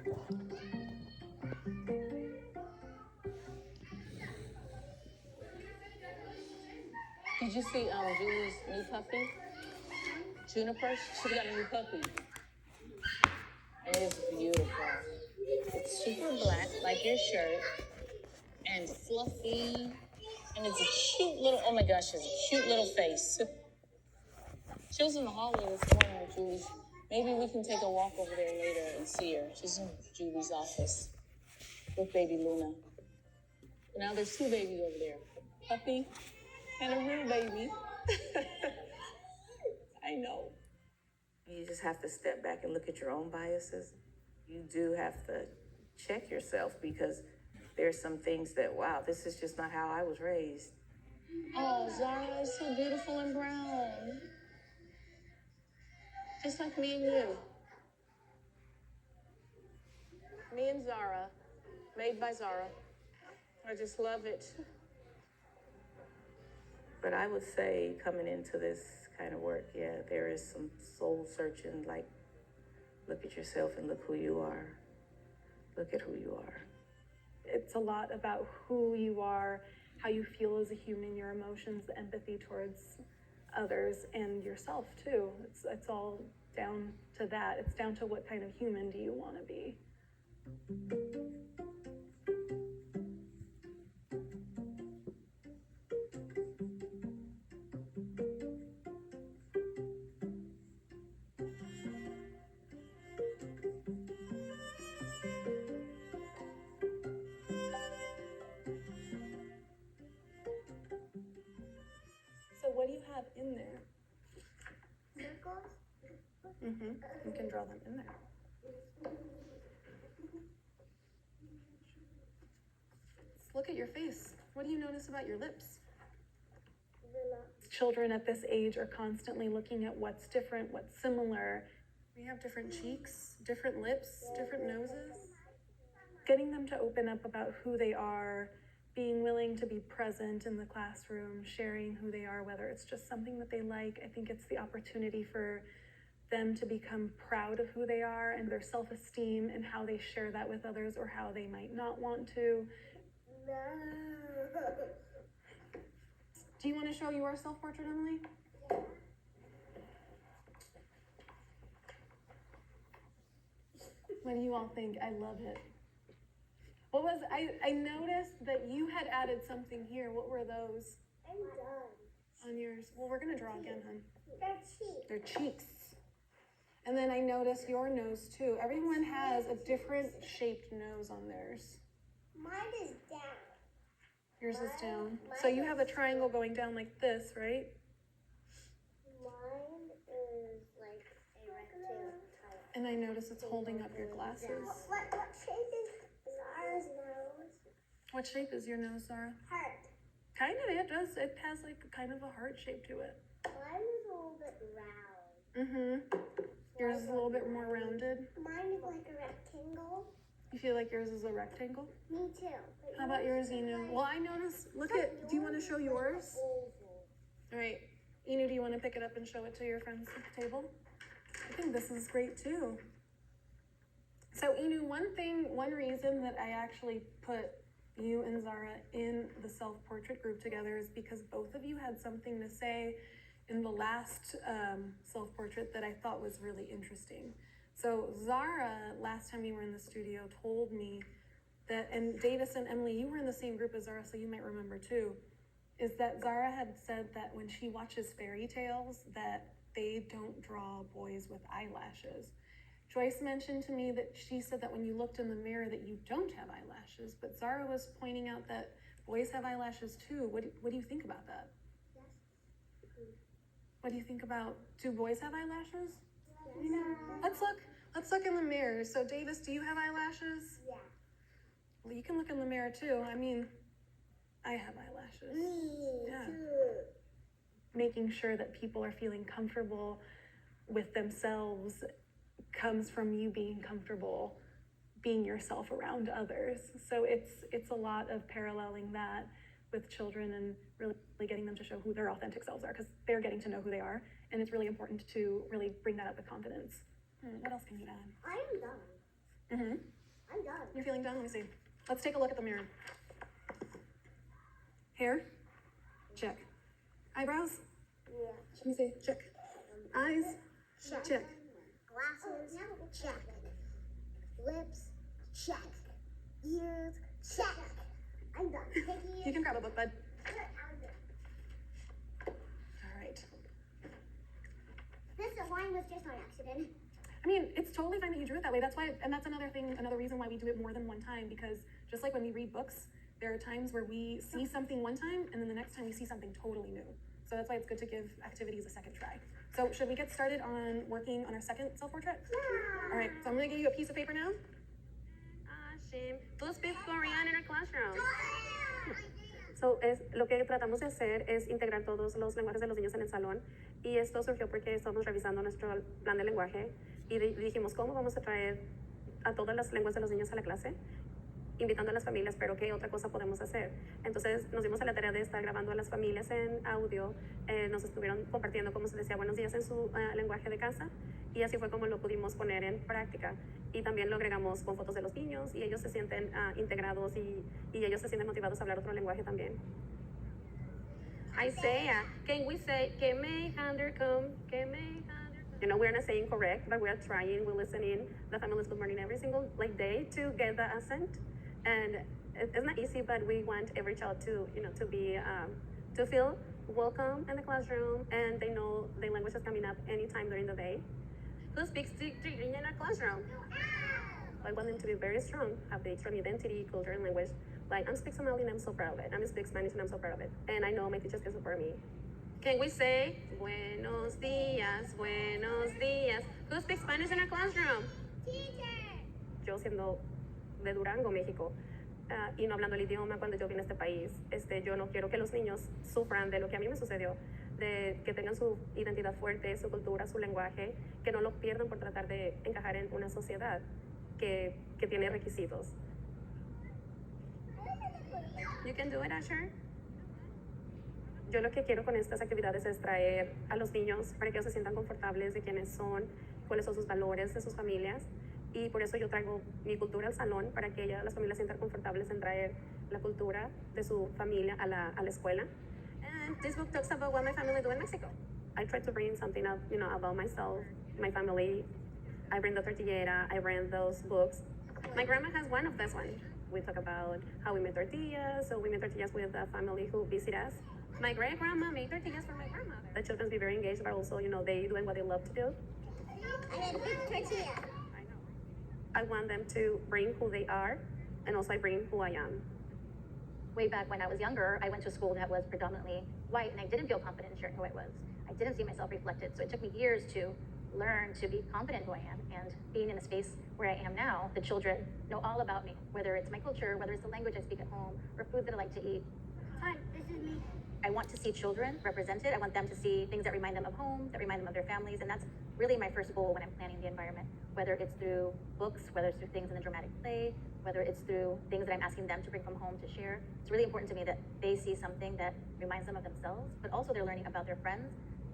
Did you see Julie's new puppy? Juniper? She got a new puppy. It is beautiful. It's super black, like your shirt, and fluffy. And it's a cute little, oh my gosh, it's a cute little face. She was in the hallway this morning with Julie's. Maybe we can take a walk over there later and see her. She's in Julie's office with baby Luna. Now there's two babies over there, a puppy and a real baby. I know. You just have to step back and look at your own biases. You do have to check yourself because there's some things that, wow, this is just not how I was raised. Oh, Zara is so beautiful and brown. Just like me and you. Me and Zara, made by Zara. I just love it. But I would say coming into this kind of work, yeah, there is some soul searching, like look at yourself and look who you are. Look at who you are. It's a lot about who you are, how you feel as a human, your emotions, the empathy towards others and yourself too. It's all down to that. It's down to what kind of human do you want to be. So what do you have in there? Circles? You can draw them in there. Let's look at your face. What do you notice about your lips? Children at this age are constantly looking at what's different, what's similar. We have different cheeks, different lips, different noses. Getting them to open up about who they are, being willing to be present in the classroom, sharing who they are, whether it's just something that they like. I think it's the opportunity for them to become proud of who they are and their self-esteem and how they share that with others or how they might not want to. Do you want to show your self-portrait, Emily? What do you all think? I love it. What was, I noticed that you had added something here. What were those? I'm done. On yours? Well, we're gonna draw again, hun. They're cheap. They're cheeks. And then I noticed your nose too. Everyone has a different shaped nose on theirs. Mine is down. Yours is down. So you have a triangle going down like this, right? Mine is like a rectangle type. And I notice it's holding up your glasses. What shape is Zara's nose? What shape is your nose, Zara? Heart. Kind of, it does. It has like kind of a heart shape to it. Mine is a little bit round. Yours is a little bit more rounded. Mine is like a rectangle. You feel like yours is a rectangle? Me too. How about yours, Inu? Well, I noticed, look at, do you want to show yours? All right. Inu, do you want to pick it up and show it to your friends at the table? I think this is great too. So Inu, one reason that I actually put you and Zara in the self-portrait group together is because both of you had something to say in the last self-portrait that I thought was really interesting. So Zara, last time you were in the studio, told me that, and Davis and Emily, you were in the same group as Zara, so you might remember too, is that Zara had said that when she watches fairy tales, that they don't draw boys with eyelashes. Joyce mentioned to me that she said that when you looked in the mirror that you don't have eyelashes, but Zara was pointing out that boys have eyelashes too. What do you think about that? Yes. What do you think about, do boys have eyelashes? Yes. Let's look in the mirror. So Davis, do you have eyelashes? Yeah. Well, you can look in the mirror too. I mean, I have eyelashes. Yeah. Making sure that people are feeling comfortable with themselves comes from you being comfortable being yourself around others. So it's a lot of paralleling that with children and really getting them to show who their authentic selves are, because they're getting to know who they are, and it's really important to really bring that up with confidence. What else can you add? I am done. Mm-hmm. I'm done. You're feeling done? Let me see. Let's take a look at the mirror. Hair? Check. Eyebrows? Yeah. Let me see. Check. Eyes? Check. Glasses? Check. Lips? Check. Ears? Check. I'm done. You can grab a book, bud. All right. This line was just on accident. I mean, it's totally fine that you drew it that way. That's why, and that's another thing, another reason why we do it more than one time, because just like when we read books, there are times where we see something one time and then the next time we see something totally new. So that's why it's good to give activities a second try. So should we get started on working on our second self-portrait? All right, so I'm gonna give you a piece of paper now. Shame. Who speaks Korean in our classroom? So, lo que tratamos de hacer es integrar todos los lenguajes de los niños en el salón, y esto surgió porque estamos revisando nuestro plan de lenguaje y dijimos, ¿cómo vamos a traer a todas las lenguas de los niños a la clase? Invitando a las familias, pero ¿qué otra cosa podemos hacer? Entonces nos dimos a la tarea de estar grabando a las familias en audio, nos estuvieron compartiendo cómo se decía buenos días en su lenguaje de casa, y así fue como lo pudimos poner en práctica. Y también lo agregamos con fotos de los niños, y ellos se sienten integrados y ellos se sienten motivados a hablar otro lenguaje también. Isaiah, can we say, que me hander come, que me hander come? You know, we're not saying correct, but we're trying, we listen in the family's good morning every single day to get the accent. And it's not easy, but we want every child to, you know, to be, to feel welcome in the classroom, and they know the language is coming up anytime during the day. Who speaks Tigrinya in our classroom? I want them to be very strong, have the strong identity, culture, and language. Like, I speak Somali and I'm so proud of it. I speak Spanish and I'm so proud of it. And I know my teachers can support me. Can we say, buenos días, buenos días? Who speaks Spanish in our classroom? Yo siendo de Durango, México, y no hablando el idioma cuando yo vine a este país, yo no quiero que los niños sufran de lo que a mí me sucedió, de que tengan su identidad fuerte, su cultura, su lenguaje, que no lo pierdan por tratar de encajar en una sociedad que tiene requisitos. You can do it, Asher. Yo lo que quiero con estas actividades es traer a los niños para que ellos se sientan confortables de quiénes son, cuáles son sus valores de sus familias, y por eso yo traigo mi cultura al salón, para que las familias se sientan confortables en traer la cultura de su familia a la escuela. And this book talks about what my family do in Mexico. I try to bring something up, you know, about myself, my family. I bring the tortillera, I bring those books. My grandma has one of this one. We talk about how we made tortillas, so we made tortillas with a family who visit us. My great grandma made tortillas for my grandmother. The children be very engaged, but also, you know, they doing what they love to do. And then big tortilla. I want them to bring who they are, and also I bring who I am. Way back when I was younger, I went to a school that was predominantly white, and I didn't feel confident in sharing who I was. I didn't see myself reflected, so it took me years to learn to be confident in who I am. And being in a space where I am now, the children know all about me, whether it's my culture, whether it's the language I speak at home, or food that I like to eat. Hi, this is me. I want to see children represented. I want them to see things that remind them of home, that remind them of their families, and that's really my first goal when I'm planning the environment, whether it's through books, whether it's through things in the dramatic play, whether it's through things that I'm asking them to bring from home to share. It's really important to me that they see something that reminds them of themselves, but also they're learning about their friends.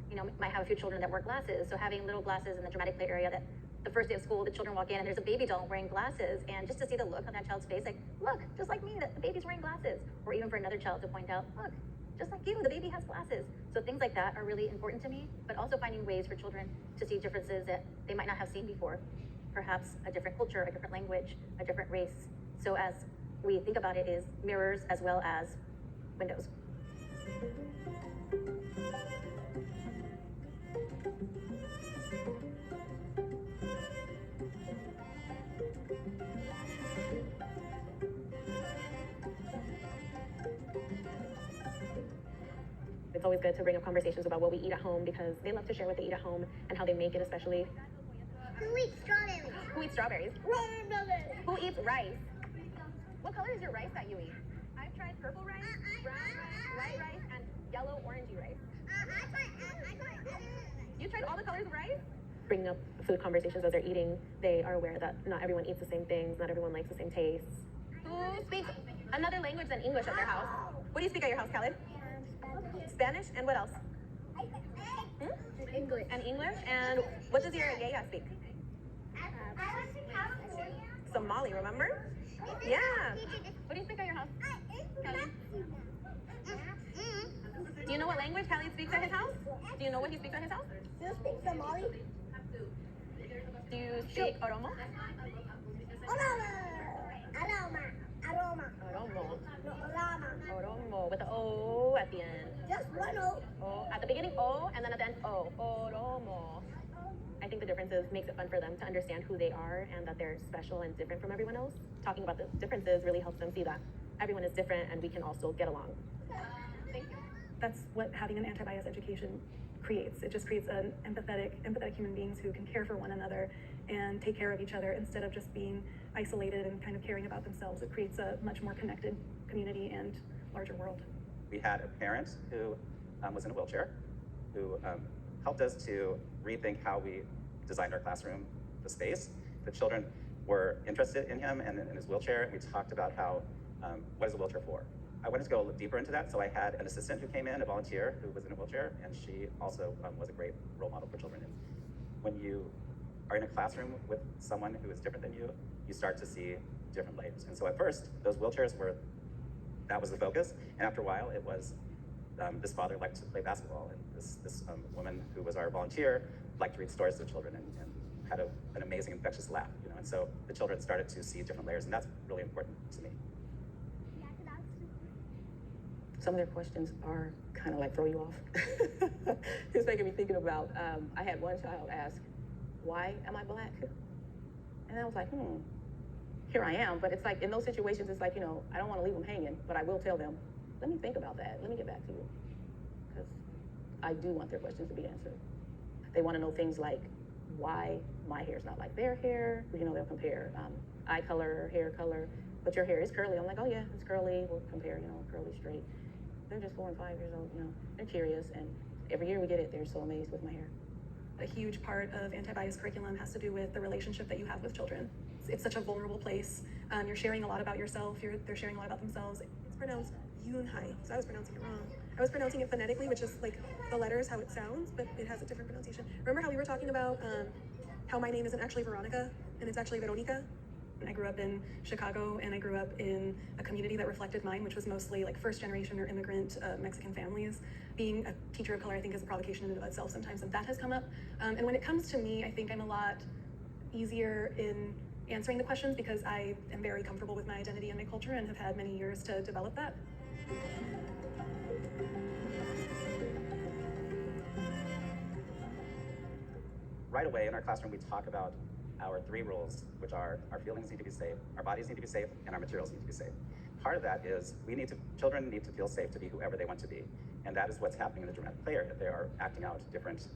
You know, might have a few children that wear glasses, so having little glasses in the dramatic play area, that the first day of school, the children walk in and there's a baby doll wearing glasses, and just to see the look on that child's face, like, look, just like me, that the baby's wearing glasses. Or even for another child to point out, look, just like you, the baby has glasses. So things like that are really important to me, but also finding ways for children to see differences that they might not have seen before. Perhaps a different culture, a different language, a different race. So as we think about it, is mirrors as well as windows. It's always good to bring up conversations about what we eat at home, because they love to share what they eat at home and how they make it, especially. Who eats strawberries? Who eats strawberries? Strawberries. Who eats rice? What color is your rice that you eat? I've tried purple rice, brown rice, white rice, and yellow orangey rice. You tried all the colors of rice? Bringing up food conversations as they're eating, they are aware that not everyone eats the same things, not everyone likes the same tastes. Who speaks another language than English at their house? What do you speak at your house, Khaled? Spanish, and what else? English. And English, and what does your yaya speak? Somali, remember? Yeah. What do you speak at your house? Kelly? Do you know what language Khalid speaks at his house? Do you know what he speaks at his house? Do you speak Somali? Do you speak Oromo? Aroma. Oromo. No, Aroma. Oromo with the O at the end. Just one O. O at the beginning O and then at the end O. Oromo. I think the differences makes it fun for them to understand who they are and that they're special and different from everyone else. Talking about the differences really helps them see that everyone is different and we can also get along. Thank you. That's what having an anti-bias education creates. It just creates an empathetic human beings who can care for one another and take care of each other instead of just being isolated and kind of caring about themselves. It creates a much more connected community and larger world. We had a parent who was in a wheelchair, who helped us to rethink how we designed our classroom, the space. The children were interested in him and in his wheelchair, and we talked about how, what is a wheelchair for? I wanted to go a little deeper into that, so I had an assistant who came in, a volunteer who was in a wheelchair, and she also was a great role model for children. And when you are in a classroom with someone who is different than you, you start to see different layers. And so at first, those wheelchairs that was the focus, and after a while, it was this father liked to play basketball, and this woman who was our volunteer liked to read stories to the children and had an amazing infectious laugh, you know. And so the children started to see different layers, and that's really important to me. Some of their questions are kind of like throw you off. It's making me thinking about, I had one child ask, why am I black? And I was like, here I am. But it's like, in those situations, it's like, you know, I don't want to leave them hanging, but I will tell them, let me think about that. Let me get back to you. Because I do want their questions to be answered. They want to know things like why my hair is not like their hair. You know, they'll compare eye color, hair color, but your hair is curly. I'm like, oh yeah, it's curly. We'll compare, you know, curly, straight. They're just 4 and 5 years old, you know. They're curious, and every year we get it, they're so amazed with my hair. A huge part of anti-bias curriculum has to do with the relationship that you have with children. It's such a vulnerable place. You're sharing a lot about yourself. They're sharing a lot about themselves. It's pronounced Yunhai, so I was pronouncing it wrong. I was pronouncing it phonetically, which is like the letters, how it sounds, but it has a different pronunciation. Remember how we were talking about how my name isn't actually Veronica, and it's actually Veronica? I grew up in Chicago, and I grew up in a community that reflected mine, which was mostly like first generation or immigrant Mexican families. Being a teacher of color, I think, is a provocation in and of itself sometimes, and that has come up. And when it comes to me, I think I'm a lot easier in answering the questions because I am very comfortable with my identity and my culture and have had many years to develop that. Right away in our classroom, we talk about our 3 rules, which are our feelings need to be safe, our bodies need to be safe, and our materials need to be safe. Part of that is children need to feel safe to be whoever they want to be. And that is what's happening in the dramatic play area. They are acting out different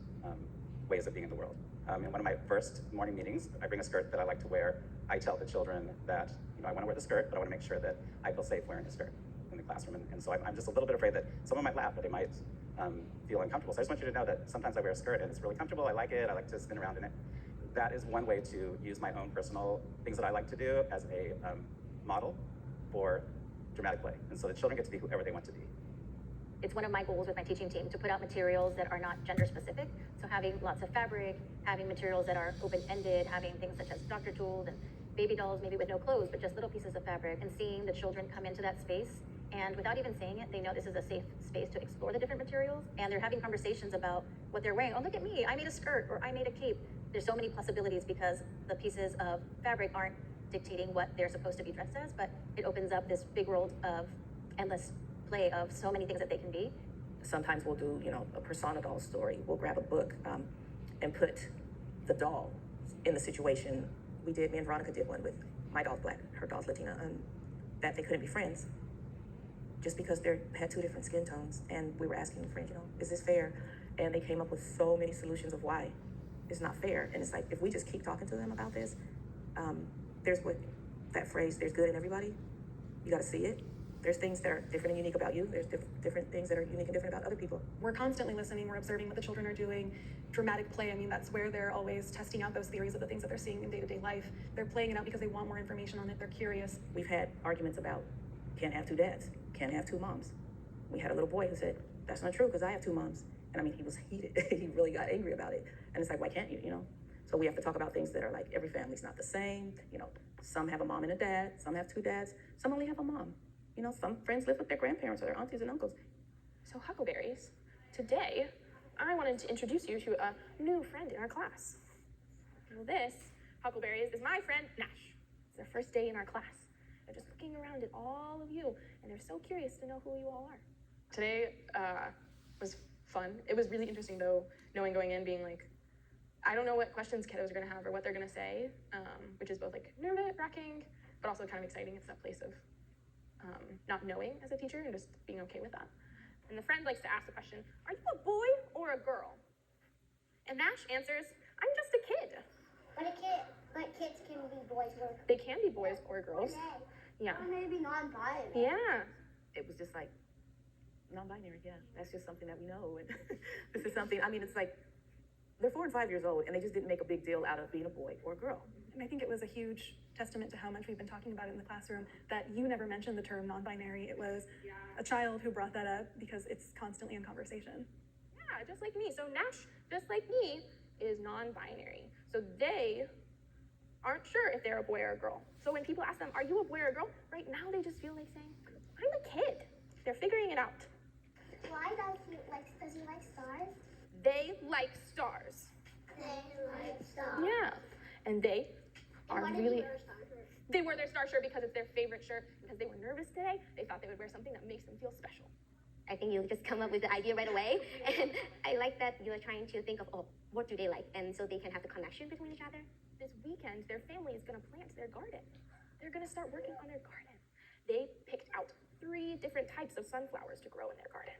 ways of being in the world. In one of my first morning meetings, I bring a skirt that I like to wear. I tell the children that, you know, I want to wear the skirt, but I want to make sure that I feel safe wearing the skirt in the classroom. And so I'm just a little bit afraid that someone might laugh, or they might feel uncomfortable. So I just want you to know that sometimes I wear a skirt and it's really comfortable. I like it. I like to spin around in it. That is one way to use my own personal things that I like to do as a model for dramatic play. And so the children get to be whoever they want to be. It's one of my goals with my teaching team to put out materials that are not gender specific. So having lots of fabric, having materials that are open-ended, having things such as doctor tools and baby dolls, maybe with no clothes, but just little pieces of fabric, and seeing the children come into that space. And without even saying it, they know this is a safe space to explore the different materials. And they're having conversations about what they're wearing. Oh, look at me, I made a skirt, or I made a cape. There's so many possibilities because the pieces of fabric aren't dictating what they're supposed to be dressed as, but it opens up this big world of endless play of so many things that they can be. Sometimes we'll do, you know, a persona doll story. We'll grab a book and put the doll in the situation. Me and Veronica did one with my doll's black, her doll's Latina, and that they couldn't be friends just because they had 2 different skin tones. And we were asking the friends, you know, is this fair? And they came up with so many solutions of why it's not fair. And it's like, if we just keep talking to them about this, there's that phrase, there's good in everybody. You got to see it. There's things that are different and unique about you. There's different things that are unique and different about other people. We're constantly listening, we're observing what the children are doing. Dramatic play, I mean, that's where they're always testing out those theories of the things that they're seeing in day-to-day life. They're playing it out because they want more information on it, they're curious. We've had arguments about can't have 2 dads, can't have 2 moms. We had a little boy who said, that's not true because I have 2 moms. And I mean, he was heated. He really got angry about it. And it's like, why can't you, you know? So we have to talk about things that are like, every family's not the same. You know, Some have a mom and a dad, some have two dads, some only have a mom. You know, some friends live with their grandparents or their aunties and uncles. So Huckleberries, today I wanted to introduce you to a new friend in our class. Well, this, Huckleberries, is my friend Nash. It's their first day in our class. They're just looking around at all of you, and they're so curious to know who you all are. Today was fun. It was really interesting, though, knowing going in, being like, I don't know what questions kiddos are going to have or what they're going to say, which is both like nerve-wracking, but also kind of exciting. It's that place of not knowing as a teacher and just being okay with that. And the friend likes to ask the question, are you a boy or a girl? And Nash answers, I'm just a kid. But kids can be boys or They can be boys or girls. Yeah. Or maybe non-binary. Yeah. It was just like, non-binary, yeah. That's just something that we know. And this is something, I mean, it's like, they're 4 and 5 years old, and they just didn't make a big deal out of being a boy or a girl. And I think it was a huge testament to how much we've been talking about it in the classroom that you never mentioned the term non-binary. It was a child who brought that up because it's constantly in conversation. Yeah, just like me. So Nash, just like me, is non-binary. So they aren't sure if they're a boy or a girl. So when people ask them, are you a boy or a girl? Right now they just feel like saying, I'm a kid. They're figuring it out. Why does he like stars? They like stars. They like stars. Yeah. And they are Why did really... he wear a star shirt? They wear their star shirt because it's their favorite shirt. Because they were nervous today, they thought they would wear something that makes them feel special. I think you just come up with the idea right away. And I like that you are trying to think of, oh, what do they like? And so they can have the connection between each other. This weekend, their family is going to plant their garden. They're going to start working on their garden. They picked out 3 different types of sunflowers to grow in their garden.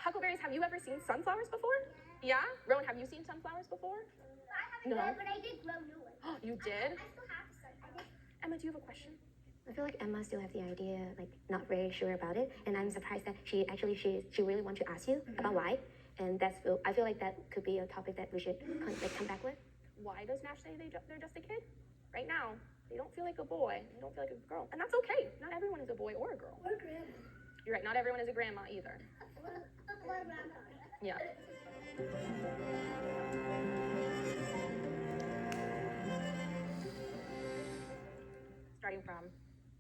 Huckleberries, have you ever seen sunflowers before? Yeah? Rowan, have you seen sunflowers before? I haven't No. yet, but I did grow new ones. You did? I still have some. Emma, do you have a question? I feel like Emma still have the idea, like not very sure about it, and I'm surprised that she really want to ask you about why, and I feel like that could be a topic that we should come back with. Why does Nash say they're just a kid? Right now, they don't feel like a boy, they don't feel like a girl, and that's okay. Not everyone is a boy or a girl. Or grandma. You're right, not everyone is a grandma either. Or grandpa. Yeah. Starting from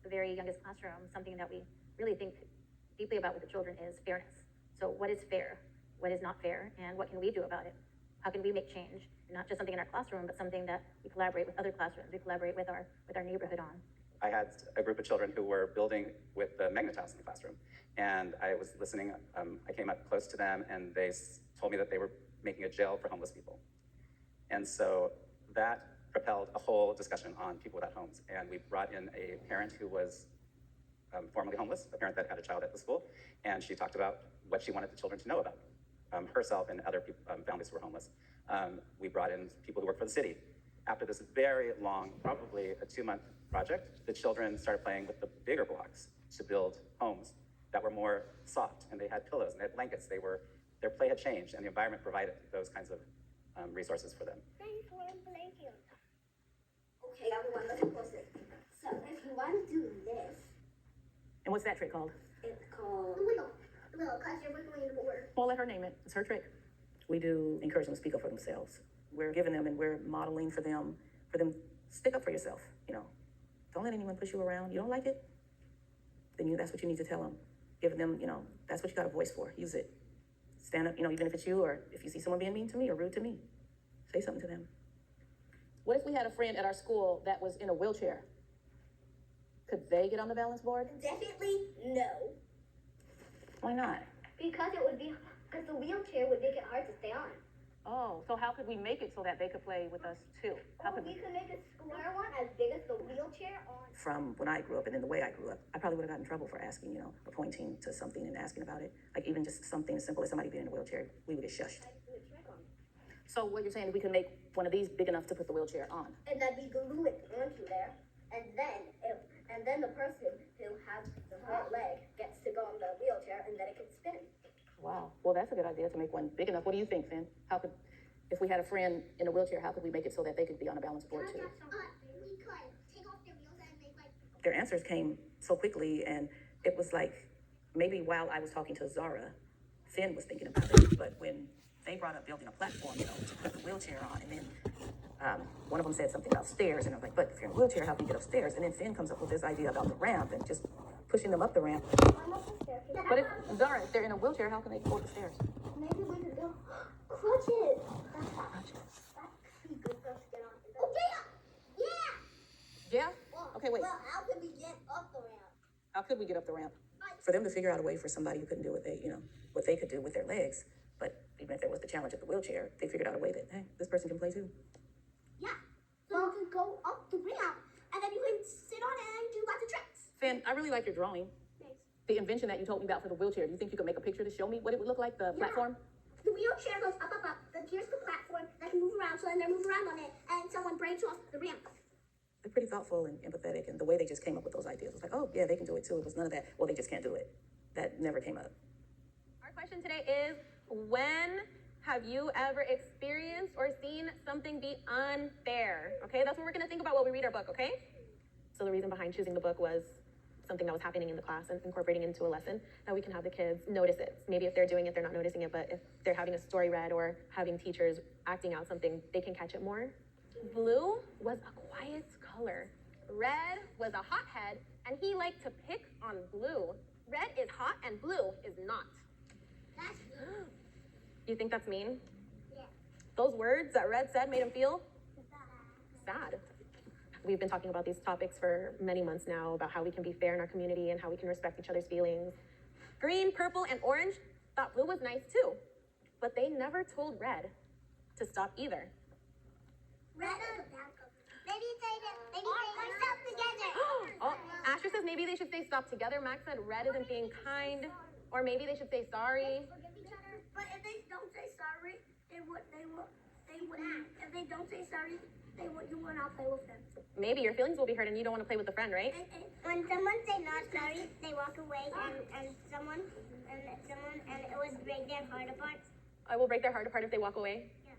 the very youngest classroom, something that we really think deeply about with the children is fairness. So what is fair? What is not fair? And what can we do about it? How can we make change? Not just something in our classroom, but something that we collaborate with other classrooms, we collaborate with our neighborhood on. I had a group of children who were building with the Magnet Tiles in the classroom. And I was listening, I came up close to them and they told me that they were making a jail for homeless people. And so that propelled a whole discussion on people without homes. And we brought in a parent who was formerly homeless, a parent that had a child at the school. And she talked about what she wanted the children to know about herself and other people, families who were homeless. We brought in people who work for the city. After this very long, probably a 2-month project, the children started playing with the bigger blocks to build homes that were more soft, and they had pillows and they had blankets. Their play had changed, and the environment provided those kinds of resources for them. Thanks for a blanket. Okay, everyone, listen closer. So if you want to do this, And what's that trick called? it's called wiggle. Wiggle, because you're wiggling the board. Well, let her name it. It's her trick. We do encourage them to speak up for themselves. We're giving them and we're modeling for them stick up for yourself, you know. Don't let anyone push you around. You don't like it? Then that's what you need to tell them. Give them, you know, that's what you got a voice for. Use it. Stand up, you know, even if it's you or if you see someone being mean to me or rude to me, say something to them. What if we had a friend at our school that was in a wheelchair? Could they get on the balance board? Definitely no. Why not? Because the wheelchair would make it hard to stay on. Oh, so how could we make it so that they could play with us too? How could we we? could make a square one as big as the wheelchair on. From when I grew up and then the way I grew up, I probably would have gotten in trouble for asking, you know, or pointing to something and asking about it. Like even just something as simple as somebody being in a wheelchair, we would get shushed. So what you're saying is we can make one of these big enough to put the wheelchair on? And then we glue it onto there, and then the person who has the front leg gets to go on the wheelchair, and then it can spin. Wow. Well, that's a good idea to make one big enough. What do you think, Finn? If we had a friend in a wheelchair, how could we make it so that they could be on a balance board too? We could take off their wheels and make like. Their answers came so quickly, and it was like maybe while I was talking to Zara, Finn was thinking about it, but when they brought up building a platform, you know, to put the wheelchair on, and then one of them said something about stairs, and I'm like, but if you're in a wheelchair, how can you get upstairs? And then Finn comes up with this idea about the ramp and just pushing them up the ramp. But if, Zara, if they're in a wheelchair, how can they go up the stairs? Maybe we could go crutches. That'd be good for us to get on. Okay. Yeah. Yeah? Okay, wait. Well, how can we get up the ramp? How could we get up the ramp? For them to figure out a way for somebody who couldn't do what they, you know, what they could do with their legs, but even if there was the challenge of the wheelchair, they figured out a way that, hey, this person can play too. Yeah. So you can go up the ramp, and then you can sit on it and do lots of tricks. Finn, I really like your drawing. Thanks. The invention that you told me about for the wheelchair, do you think you could make a picture to show me what it would look like, the platform? The wheelchair goes up, up, up. Then here's the platform that can move around. So then they move around on it, and someone breaks off the ramp. They're pretty thoughtful and empathetic, and the way they just came up with those ideas was like, oh, yeah, they can do it too. It was none of that, well, they just can't do it. That never came up. Our question today is, when have you ever experienced or seen something be unfair? Okay, that's what we're gonna think about while we read our book, okay? So the reason behind choosing the book was something that was happening in the class and incorporating into a lesson that we can have the kids notice it. Maybe if they're doing it, they're not noticing it, but if they're having a story read or having teachers acting out something, they can catch it more. Blue was a quiet color. Red was a hothead, and he liked to pick on blue. Red is hot and blue is not. That's You think that's mean? Yeah. Those words that Red said made him feel sad. We've been talking about these topics for many months now about how we can be fair in our community and how we can respect each other's feelings. Green, purple, and orange thought blue was nice too, but they never told Red to stop either. Red is a bad color. Maybe they stop together. Oh, Asher says maybe they should say stop together. Max said Red isn't being kind, or maybe they should say sorry. Forgive each other. But if they don't say sorry, they wouldn't. If they don't say sorry, you will not play with them. Maybe your feelings will be hurt and you don't want to play with a friend, right? And when someone say not sorry, they walk away, and it would break their heart apart. I will break their heart apart if they walk away. Yeah.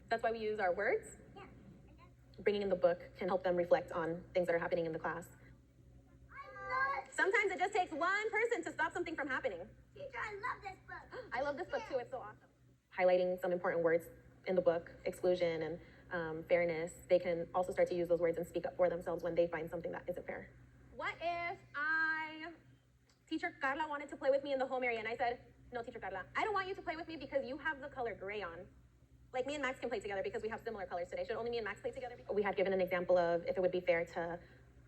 That's why we use our words. Yeah. Bringing in the book can help them reflect on things that are happening in the class. Sometimes it just takes one person to stop something from happening. Teacher, I love this book. I love this book too, it's so awesome. Highlighting some important words in the book, exclusion and fairness, they can also start to use those words and speak up for themselves when they find something that isn't fair. What if Teacher Carla wanted to play with me in the home area and I said, no, Teacher Carla, I don't want you to play with me because you have the color gray on. Like me and Max can play together because we have similar colors today. Should only me and Max play together? We had given an example of if it would be fair to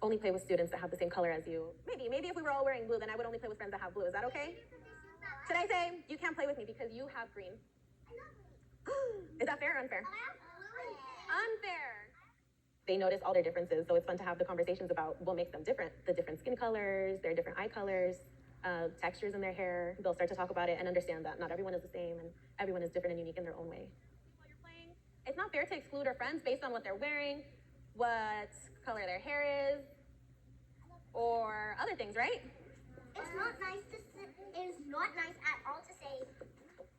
only play with students that have the same color as you. Maybe if we were all wearing blue, then I would only play with friends that have blue. Is that okay? Should I say, you can't play with me because you have green? Is that fair or unfair? Unfair. They notice all their differences, so it's fun to have the conversations about what makes them different. The different skin colors, their different eye colors, textures in their hair. They'll start to talk about it and understand that not everyone is the same and everyone is different and unique in their own way. While you're playing, it's not fair to exclude our friends based on what they're wearing, what color their hair is, or other things, right? It's not nice it's not nice at all to say,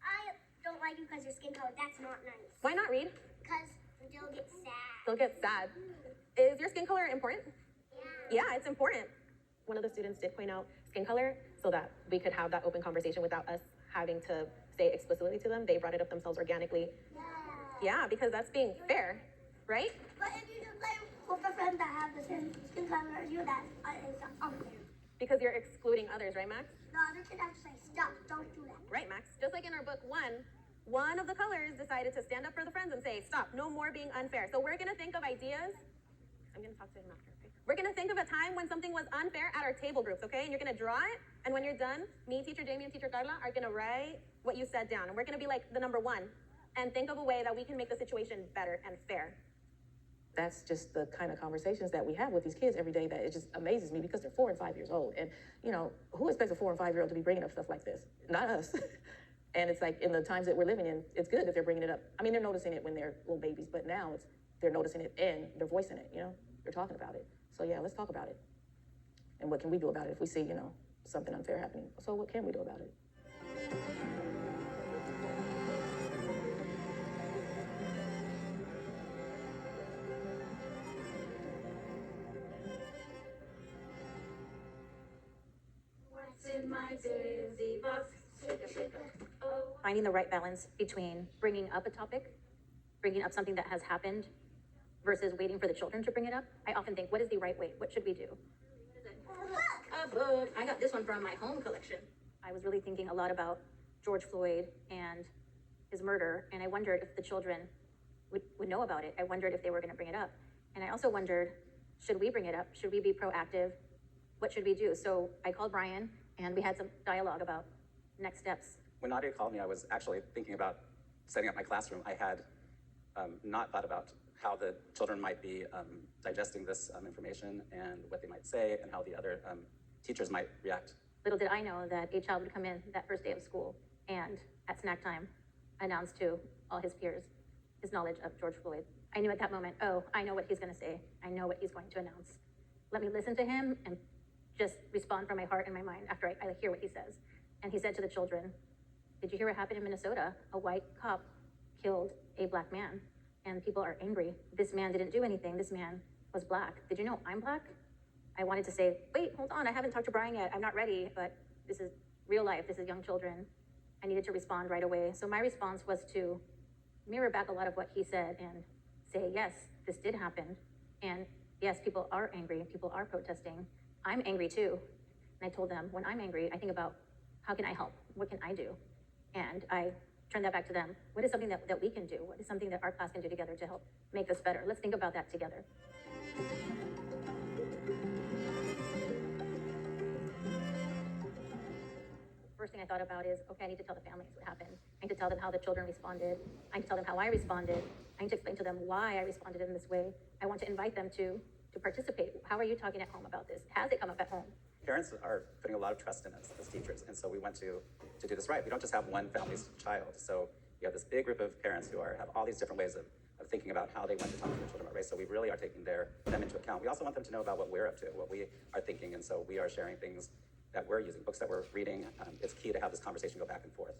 I don't like you because your skin color. That's not nice. Why not, Reed? Because they'll get sad. They'll get sad. Is your skin color important? Yeah, it's important. One of the students did point out skin color so that we could have that open conversation without us having to say explicitly to them. They brought it up themselves organically. Yeah, because that's being fair, right? But if you just play with a friend that have the same skin color as you, that is unfair. Because you're excluding others, right, Max? The other kid have to say, stop, don't do that. Right, Max. Just like in our book one of the colors decided to stand up for the friends and say, stop, no more being unfair. So we're gonna think of ideas. I'm gonna talk to him after, okay? We're gonna think of a time when something was unfair at our table groups, okay? And you're gonna draw it, and when you're done, me, Teacher Jamie, and Teacher Carla are gonna write what you said down. And we're gonna be like the number one and think of a way that we can make the situation better and fair. That's just the kind of conversations that we have with these kids every day that it just amazes me because they're 4 and 5 years old. And, you know, who expects a 4 and 5 year old to be bringing up stuff like this? Not us. And it's like in the times that we're living in, it's good that they're bringing it up. I mean, they're noticing it when they're little babies, but now they're noticing it and they're voicing it, you know? They're talking about it. So yeah, let's talk about it. And what can we do about it if we see, you know, something unfair happening? So what can we do about it? In my dizzy box, shake a, oh. finding the right balance between bringing up a topic, bringing up something that has happened, versus waiting for the children to bring it up. I often think, what is the right way? What should we do? A book. I got this one from my home collection. I was really thinking a lot about George Floyd and his murder, and I wondered if the children would know about it. I wondered if they were going to bring it up. And I also wondered, should we bring it up? Should we be proactive? What should we do? So I called Brian, and we had some dialogue about next steps. When Nadia called me, I was actually thinking about setting up my classroom. I had not thought about how the children might be digesting this information and what they might say and how the other teachers might react. Little did I know that a child would come in that first day of school and at snack time announce to all his peers his knowledge of George Floyd. I knew at that moment, oh, I know what he's going to say. I know what he's going to announce. Let me listen to him and just respond from my heart and my mind after I hear what he says. And he said to the children, did you hear what happened in Minnesota? A white cop killed a black man, and people are angry. This man didn't do anything. This man was black. Did you know I'm black? I wanted to say, wait, hold on. I haven't talked to Brian yet. I'm not ready, but this is real life. This is young children. I needed to respond right away. So my response was to mirror back a lot of what he said and say, yes, this did happen. And yes, people are angry. People are protesting. I'm angry too. And I told them, when I'm angry, I think about, how can I help? What can I do? And I turned that back to them. What is something that we can do? What is something that our class can do together to help make this better? Let's think about that together. First thing I thought about is, okay, I need to tell the families what happened. I need to tell them how the children responded. I need to tell them how I responded. I need to explain to them why I responded in this way. I want to invite them to participate. How are you talking at home about this? Has it come up at home? Parents are putting a lot of trust in us as teachers, and so we want to do this right. We don't just have one family's child. So you have this big group of parents who have all these different ways of thinking about how they want to talk to their children about race. So we really are taking them into account. We also want them to know about what we're up to, what we are thinking, and so we are sharing things that we're using, books that we're reading. It's key to have this conversation go back and forth.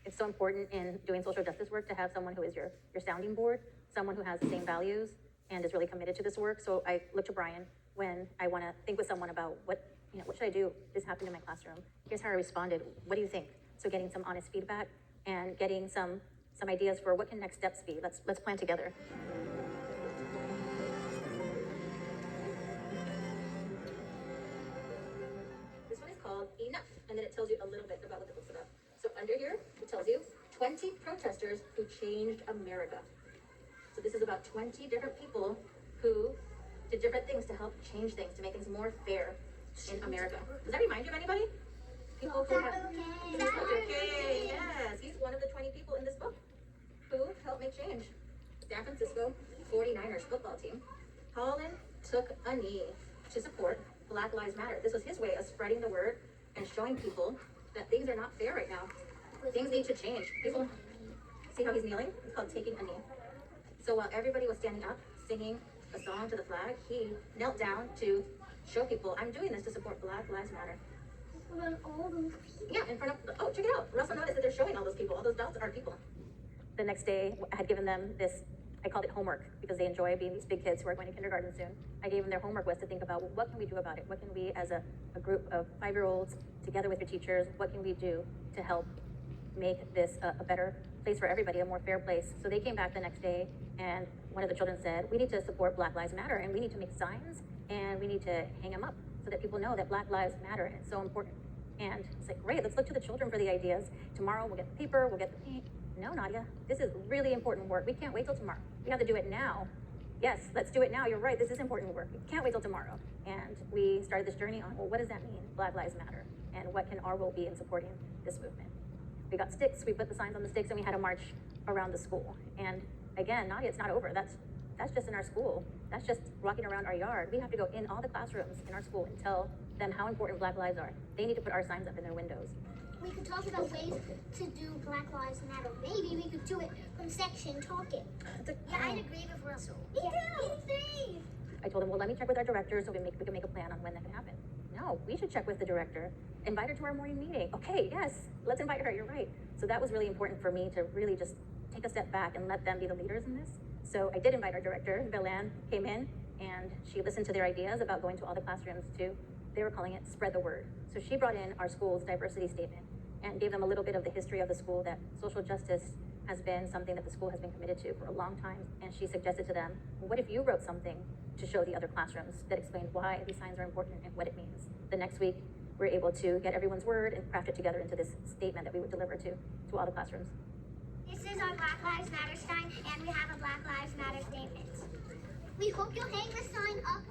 It's so important in doing social justice work to have someone who is your sounding board, someone who has the same values and is really committed to this work. So I look to Brian when I want to think with someone about what should I do? This happened in my classroom. Here's how I responded. What do you think? So getting some honest feedback and getting some ideas for what can next steps be. Let's plan together. This one is called Enough, and then it tells you a little bit about what the book's about. So under here, it tells you 20 protesters who changed America. So this is about 20 different people who did different things to help change things, to make things more fair in America. Does that remind you of anybody? People who have... Okay, yes. He's one of the 20 people in this book who helped make change. San Francisco 49ers football team. Colin took a knee to support Black Lives Matter. This was his way of spreading the word and showing people that things are not fair right now. Things need to change. People, see how he's kneeling? It's called taking a knee. So while everybody was standing up, singing a song to the flag, he knelt down to show people, I'm doing this to support Black Lives Matter. All those people. Yeah, in front of, oh, check it out. Russell noticed that they're showing all those people. All those dots are people. The next day, I had given them this, I called it homework, because they enjoy being these big kids who are going to kindergarten soon. I gave them their homework was to think about, well, what can we do about it? What can we, as a group of 5-year-olds, together with your teachers, what can we do to help make this a better place for everybody, a more fair place? So they came back the next day, and one of the children said, we need to support Black Lives Matter, and we need to make signs, and we need to hang them up so that people know that Black Lives Matter, and it's so important. And it's like, great, let's look to the children for the ideas. Tomorrow we'll get the paper, we'll get the paint. No, Nadia, this is really important work. We can't wait till tomorrow. We have to do it now. Yes, let's do it now. You're right, this is important work. We can't wait till tomorrow. And we started this journey on, well, what does that mean, Black Lives Matter? And what can our role be in supporting this movement? We got sticks, we put the signs on the sticks, and we had a march around the school. And again, Nadia, it's not over. That's just in our school. That's just walking around our yard. We have to go in all the classrooms in our school and tell them how important Black lives are. They need to put our signs up in their windows. We could talk about ways to do Black Lives Matter. Maybe we could do it from section talking. Yeah, I'd agree with Russell. Me too. I told him, well, let me check with our director so we can make a plan on when that can happen. No, we should check with the director. Invite her to our morning meeting. Okay, yes, let's invite her. You're right. So that was really important for me to really just take a step back and let them be the leaders in this. So I did invite our director. Belan came in and she listened to their ideas about going to all the classrooms to, they were calling it spread the word. So she brought in our school's diversity statement. and gave them a little bit of the history of the school, that social justice has been something that the school has been committed to for a long time. And she suggested to them, well, what if you wrote something to show the other classrooms that explained why these signs are important and what it means? The next week, we were able to get everyone's word and craft it together into this statement that we would deliver to all the classrooms. This is our Black Lives Matter sign, and we have a Black Lives Matter statement. We hope you'll hang this sign up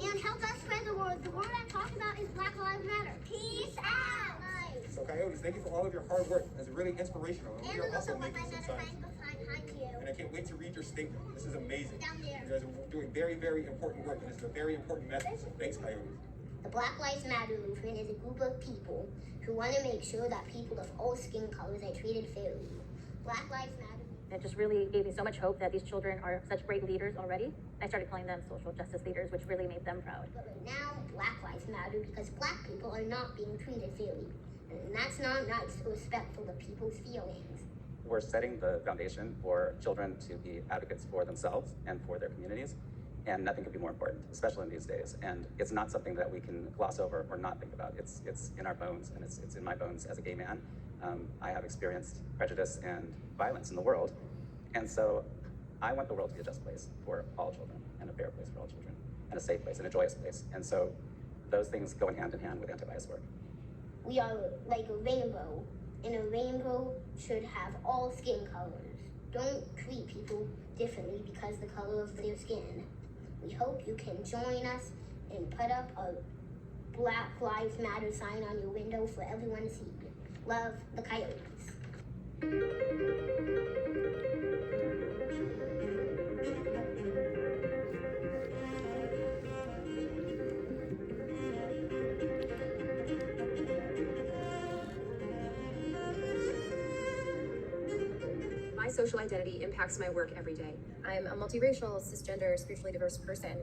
and help us spread the word. The word I'm talking about is Black Lives Matter. Peace out! So Coyotes, thank you for all of your hard work. It's really inspirational. And we And are look also at what making my some letter signs. behind you. And I can't wait to read your statement. This is amazing. Down there. You guys are doing very, very important work, and this is a very important message. So thanks, Coyotes. The Black Lives Matter movement is a group of people who want to make sure that people of all skin colors are treated fairly. Black Lives Matter. It just really gave me so much hope that these children are such great leaders already. I started calling them social justice leaders, which really made them proud. But right now, Black Lives Matter because Black people are not being treated fairly. And that's not nice or respectful to people's feelings. We're setting the foundation for children to be advocates for themselves and for their communities, and nothing could be more important, especially in these days. And it's not something that we can gloss over or not think about. It's in our bones, and it's in my bones as a gay man. I have experienced prejudice and violence in the world, and so I want the world to be a just place for all children, and a fair place for all children, and a safe place, and a joyous place. And so those things go hand in hand with anti-bias work. We are like a rainbow, and a rainbow should have all skin colors. Don't treat people differently because the color of their skin. We hope you can join us and put up a Black Lives Matter sign on your window for everyone to see. Love, the Coyotes. My social identity impacts my work every day. I'm a multiracial, cisgender, spiritually diverse person